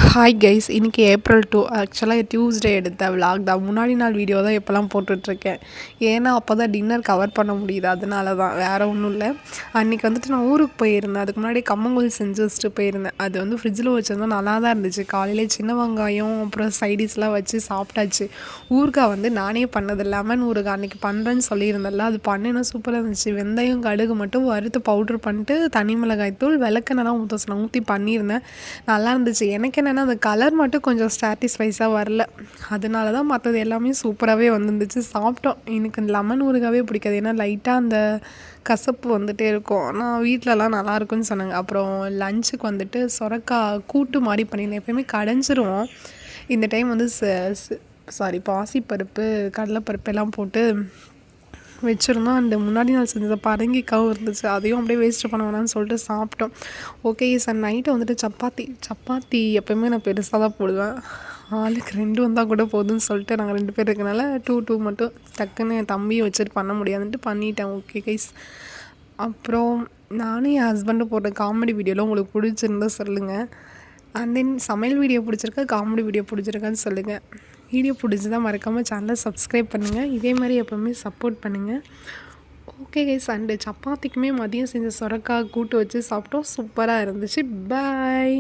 Hi guys, இன்றைக்கி April 2 ஆக்சுவலாக Tuesday எடுத்த விலாக் தான். முன்னாடி நாள் வீடியோ தான் இப்போலாம் போட்டுட்ருக்கேன். ஏன்னா அப்போ தான் டின்னர் கவர் பண்ண முடியுது, அதனால தான், வேறு ஒன்றும் இல்லை. அன்றைக்கி வந்துட்டு நான் ஊருக்கு போயிருந்தேன். அதுக்கு முன்னாடி கம்மங்கூழ் செஞ்சு வச்சுட்டு போயிருந்தேன். அது வந்து ஃப்ரிட்ஜில் வச்சுருந்தா நல்லா தான் இருந்துச்சு. காலையிலே சின்ன வெங்காயம் அப்புறம் சைடிஷ்லாம் வச்சு சாப்பிட்டாச்சு. ஊறுகாய் வந்து நானே பண்ணது, லெமன் ஊறுகாய் அன்றைக்கி பண்ணுறேன்னு சொல்லியிருந்தேன்ல, அது பண்ணினா சூப்பராக இருந்துச்சு. வெந்தயம் கடுகு மட்டும் வறுத்து பவுட்ரு பண்ணிட்டு தனி மிளகாய் தூள் விளக்கெண்ணெலாம் ஊற்றி பண்ணியிருந்தேன். நல்லா இருந்துச்சு. எனக்கு என்னென்னா அந்த கலர் மட்டும் கொஞ்சம் சாட்டிஸ்ஃபைஸாக வரல, அதனால தான். மற்றது எல்லாமே சூப்பராகவே வந்துருந்துச்சு. சாப்பிட்டோம். எனக்கு இந்த லெமன் ஊறுகாவே பிடிக்காது, ஏன்னா லைட்டாக அந்த கசப்பு வந்துகிட்டே இருக்கும். ஆனால் வீட்டிலலாம் நல்லாயிருக்குன்னு சொன்னாங்க. அப்புறம் லஞ்சுக்கு வந்துட்டு சொரக்காய் கூட்டு மாதிரி பண்ணியிருந்தேன். எப்போயுமே கடைஞ்சிரும். இந்த டைம் வந்து பாசிப்பருப்பு கடலைப்பருப்பு எல்லாம் போட்டு வச்சுருந்தோம். அந்த முன்னாடி நாள் செஞ்சது பரங்கிக்காவும் இருந்துச்சு, அதையும் அப்படியே வேஸ்ட்டு பண்ண வேணாம்னு சொல்லிட்டு சாப்பிட்டோம். ஓகே சார், நைட்டு வந்துட்டு சப்பாத்தி எப்போயுமே நான் பெருசாக தான் போடுவேன். ஆளுக்கு 2 வந்தால் கூட போதும்னு சொல்லிட்டு நாங்கள் 2 பேர் இருக்கனால 2 மட்டும் டக்குன்னு என் தம்பியை வச்சுட்டு பண்ண முடியாதுன்ட்டு பண்ணிட்டேன். ஓகே கைஸ், அப்புறம் நானும் என் ஹஸ்பண்டும் போட்ட காமெடி வீடியோலாம் உங்களுக்கு பிடிச்சிருந்தா சொல்லுங்கள். அண்ட் தென் சமையல் வீடியோ பிடிச்சிருக்கா, காமெடி வீடியோ பிடிச்சிருக்கான்னு சொல்லுங்கள். வீடியோ பிடிச்சிதான் மறக்காமல் சேனலை சப்ஸ்கிரைப் பண்ணுங்கள். இதே மாதிரி எப்போவுமே சப்போர்ட் பண்ணுங்கள். ஓகே கைஸ், அண்டு சப்பாத்திக்குமே மதியம் செஞ்ச சொரக்காய் கூட்டு வச்சு சாப்பிட்டோம். சூப்பராக இருந்துச்சு. பாய்.